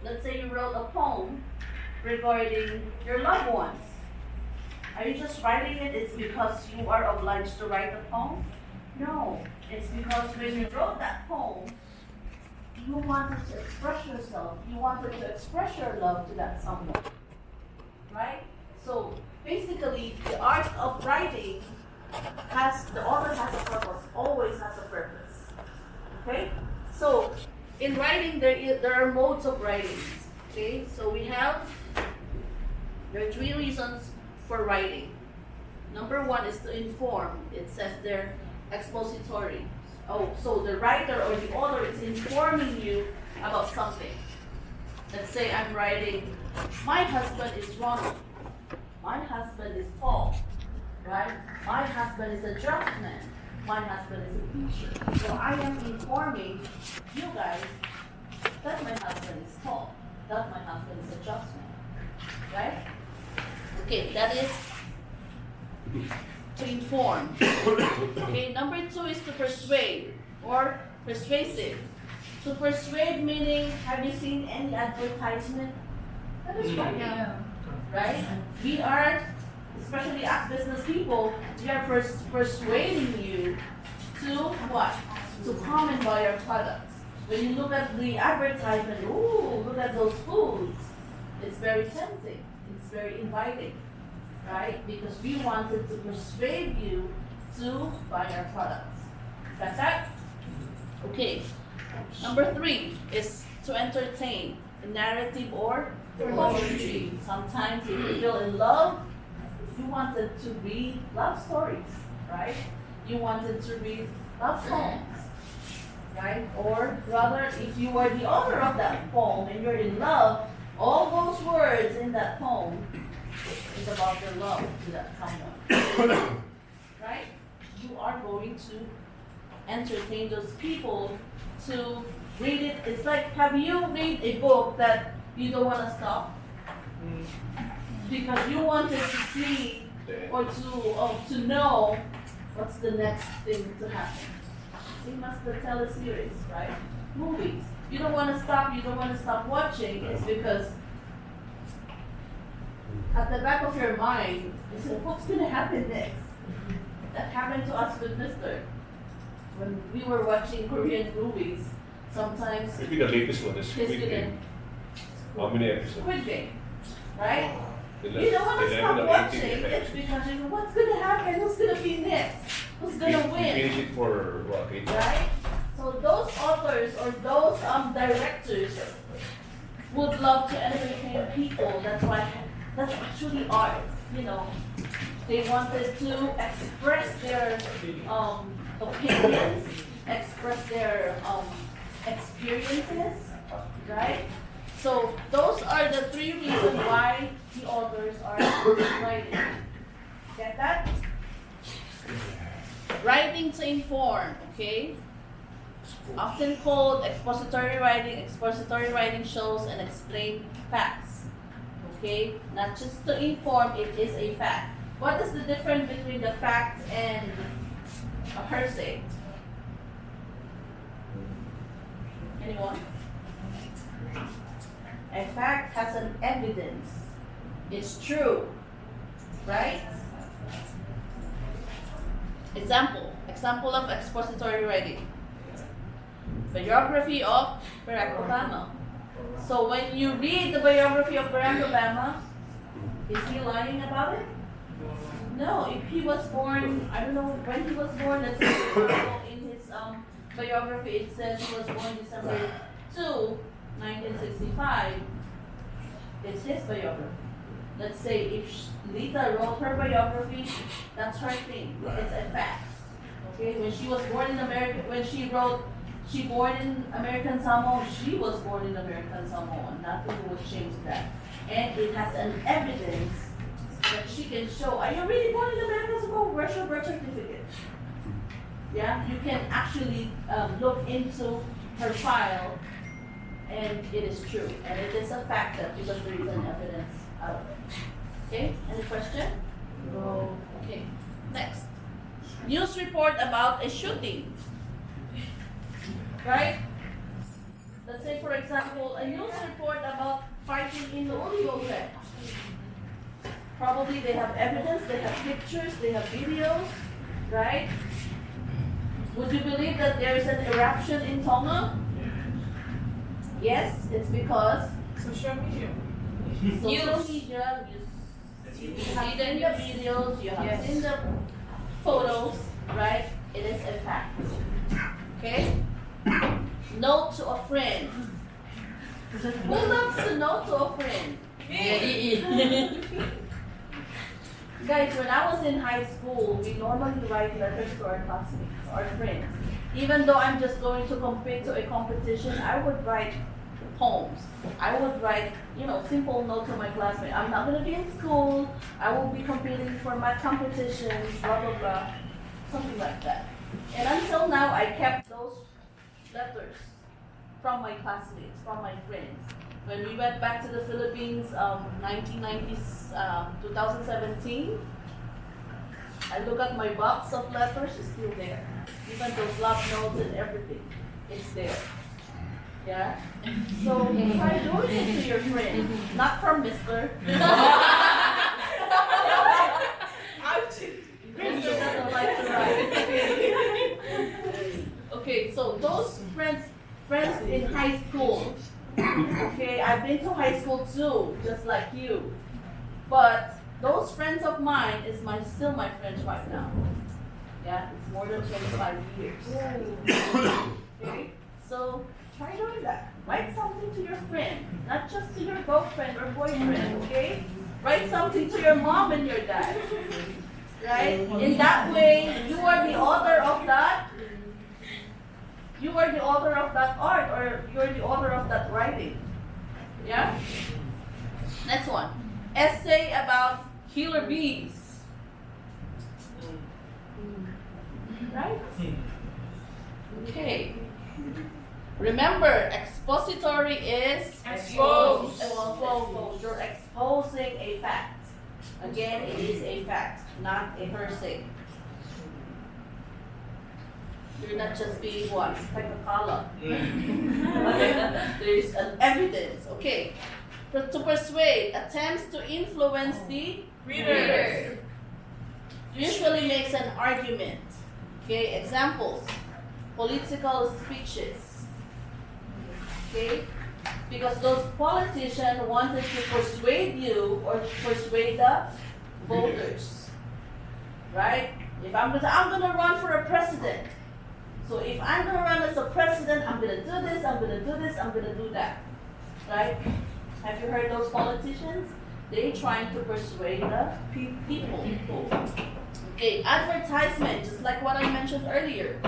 Let's say you wrote a poem regarding your loved ones. Are you just writing it? It's because you are obliged to write a poem? No. It's because when you wrote that poem, you wanted to express yourself. You wanted to express your love to that someone. Right? So basically, the art of writing the author has a purpose, always has a purpose. Okay? So in writing, there are modes of writing. Okay? So there are 3 reasons for writing. Number 1 is to inform. It says they're expository. Oh, so the writer or the author is informing you about something. Let's say I'm writing, my husband is Ronald. My husband is tall. Right? My husband is a draftsman. My husband is a teacher. So I am informing you guys that my husband is tall. That my husband is a draftsman. Right? Okay, that is to inform. Okay, number 2 is to persuade or persuasive. To persuade meaning, have you seen any advertisement? That is right now. Right? We are, especially as business people, we are persuading you to what? To come and buy our products. When you look at the advertisement, ooh, look at those foods. It's very tempting. It's very inviting. Right? Because we wanted to persuade you to buy our products. Got that? Okay. Number 3 is to entertain, a narrative or poetry. Sometimes if you feel in love, you wanted to read love stories, right? You wanted to read love poems, right? Or rather, if you are the author of that poem and you're in love, all those words in that poem is about your love to that someone, right? You are going to entertain those people to read it. It's like, have you read a book that you don't want to stop? Because you wanted to see or to know what's the next thing to happen. Same as the teleseries, right? Movies. You don't want to stop, you don't want to stop watching. It's because at the back of your mind, you say, what's going to happen next? That happened to us with Mr. When we were watching Korean movies, sometimes Maybe the latest one is Squid Game. How many episodes? Squid Game, right? The You don't want to 11 stop or 18 watching. It's episodes. because you know what's going to happen, who's going to be next, who's going to We finish win, it for what? 8 hours? right? So those authors or those directors would love to entertain people. That's why that's actually art. You know, they wanted to express their opinions, express their experiences, right? So those are the 3 reasons why the authors are writing. Get that? Writing to inform, okay? Often called expository writing. Expository writing shows and explain facts. Okay? Not just to inform, it is a fact. What is the difference between the fact and a hearsay? Anyone? A fact has an evidence. It's true. Right? Example of expository writing. Biography of Barack Obama. So when you read the biography of Barack Obama, is he lying about it? No, if he was born, I don't know when he was born, let's say for example, in his biography it says he was born December 2, 1965. It's his biography. Let's say if Lita wrote her biography, that's her thing. It's a fact. Okay, when she was born in America, when she wrote she born in American Samoa, she was born in American Samoa. Nothing would change that. And it has an evidence that she can show. Are you really born in American Samoa? Where's your birth certificate? Yeah, you can actually look into her file, and it is true. And it is a fact that because there is an evidence out of it. Okay, any question? No. Okay, next. News report about a shooting. Right? Let's say, for example, a news report about fighting in the Uligote. Probably they have evidence, they have pictures, they have videos, right? Would you believe that there is an eruption in Tonga? Yes, it's because Social media. social media, you have seen the videos, you have seen the photos, right? It is a fact. Okay? Note to a friend. Who loves to note to a friend? Guys, when I was in high school, we normally write letters to our classmates, our friends. Even though I'm just going to compete to a competition, I would write poems. I would write, simple note to my classmate. I'm not going to be in school. I will be competing for my competitions, blah, blah, blah. Something like that. And until now, I kept those letters from my classmates, from my friends. When we went back to the Philippines, 2017, I look at my box of letters, it's still there. Even those love notes and everything, it's there. Yeah? So try doing it to your friend, not from Mr. Mr. doesn't like to write. Okay, so those friends in high school, okay, I've been to high school too, just like you. But those friends of mine is still my friends right now. Yeah, it's more than 25 years. Okay, so try doing that. Write something to your friend, not just to your girlfriend or boyfriend, okay? Write something to your mom and your dad. Right? In that way, you are the author of that. You are the author of that art, or you are the author of that writing. Yeah? Next one. Essay about killer bees. Right? Okay. Remember, expository is Expose. Expose. You're exposing a fact. Again, it is a fact, not a hearsay. You're not just being what? Like a column. There's an evidence. Okay. To persuade, attempts to influence the reader. Usually makes an argument. Okay, examples. Political speeches. Okay? Because those politicians wanted to persuade you or persuade the voters. Right? If I'm gonna run for a president. So if I'm gonna run as a president, I'm gonna do this, I'm gonna do this, I'm gonna do that. Right? Have you heard those politicians? They trying to persuade the people. Okay, advertisement, just like what I mentioned earlier.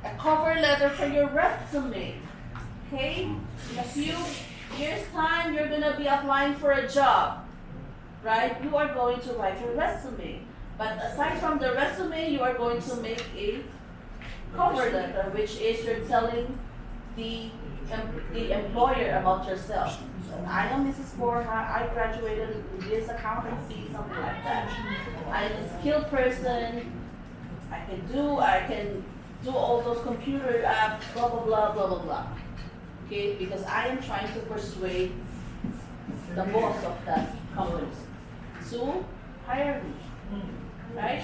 A cover letter for your resume. Okay? In a few years' time, you're gonna be applying for a job. Right? You are going to write your resume. But aside from the resume, you are going to make a cover letter, which is you're telling the employer about yourself. So, I am Mrs. Borja, I graduated with this accountancy, something like that. I'm a skilled person, I can do all those computer apps, blah, blah, blah, blah, blah, blah. Okay, because I am trying to persuade the boss of that company to hire me. Right?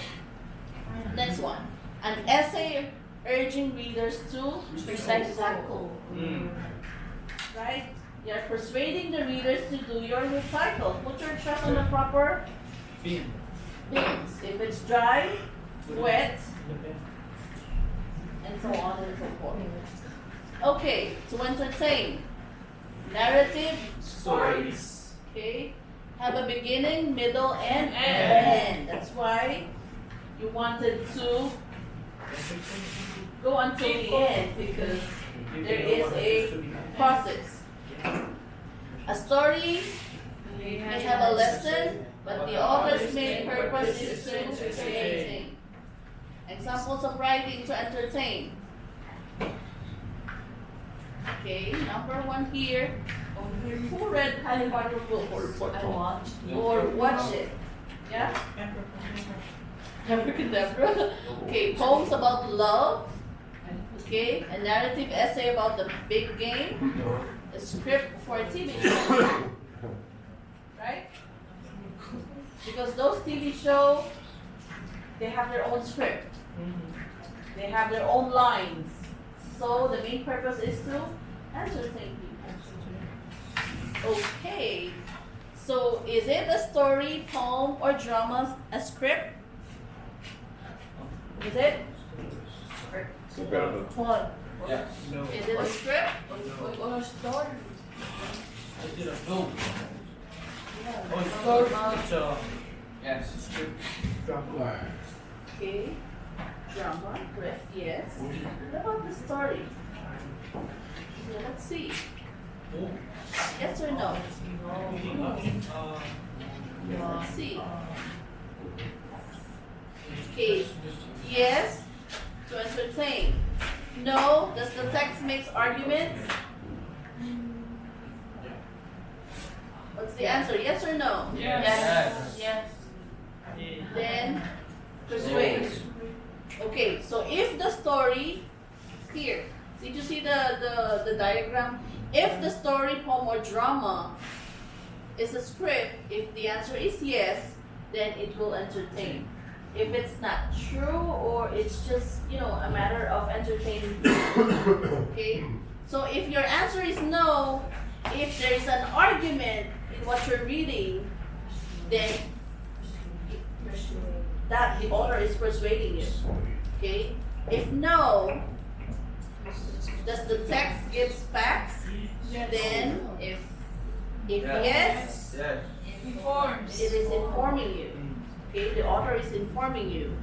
Next one. An essay urging readers to recycle. Right? You're persuading the readers to do your recycle. Put your trash on the proper bins. If it's dry, wet, and so on and so forth. Okay, to entertain. Narrative stories. Okay? Have a beginning, middle, and end. That's why you wanted to go until the end, because there is a process. A story may have a lesson, but the author's main purpose is to entertain. Examples of writing to entertain. Okay, number one here. Who read Harry Potter book or watch it? Yeah? Abracadabra. Okay, poems about love. Okay, a narrative essay about the big game, a script for a TV show, right? Because those TV shows, they have their own script. They have their own lines. So the main purpose is to entertain people. Okay. So is it a story, poem, or drama, a script? Is it? Comparable. Yeah. No. Is it a script? Or a story. I did a film. Yeah. Oh, Story. it's a yes, script. Drama. Okay. Drama, correct, yes. What about the story? So let's see. Oh. Yes or no? Uh, Let's see. Okay. Yes, to entertain. No, does the text make arguments? What's the answer? Yes or no? Yes. Yes. Then persuade. Okay, so if the story here, did you see the diagram? If the story, poem, or drama is a script, if the answer is yes, then it will entertain. If it's not true or it's just, a matter of entertaining people, okay? So if your answer is no, if there is an argument in what you're reading, then that the author is persuading you, okay? If no, does the text give facts? Then if yes, Yes. Informs. it is informing you. Okay, the author is informing you.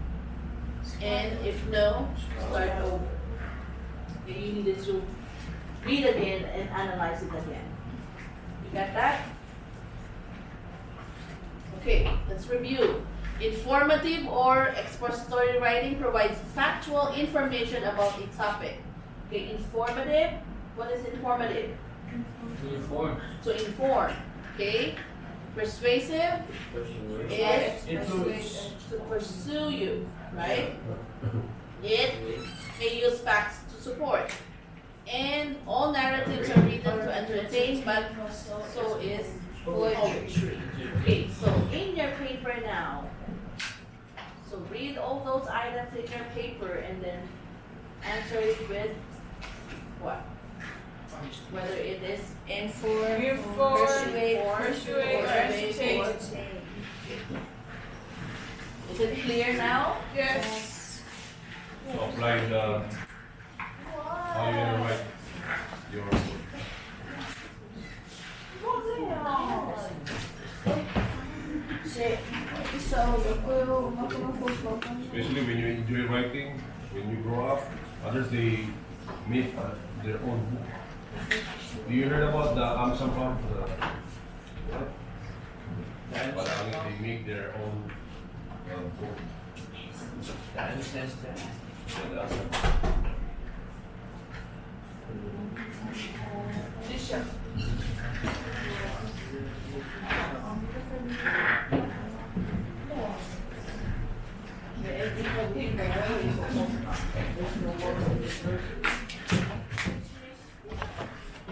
And if no, start over. Okay, you needed to read again and analyze it again. You got that? Okay, let's review. Informative or expository writing provides factual information about a topic. Okay, informative. What is informative? To inform. To inform. Okay. Persuasive is Influence. to pursue you, right? It may use facts to support. And all narratives are written to entertain, but so is poetry. Okay, so in your paper now, so read all those items in your paper and then answer it with what? Whether it is inform, Inform, persuade, persuade, or entertain. entertain. Is it clear now? Yes. So apply the how you gonna write your especially when you enjoy writing, when you grow up, others they make their own book. Do you heard about the Amsapam? They make their own book. Bishop. The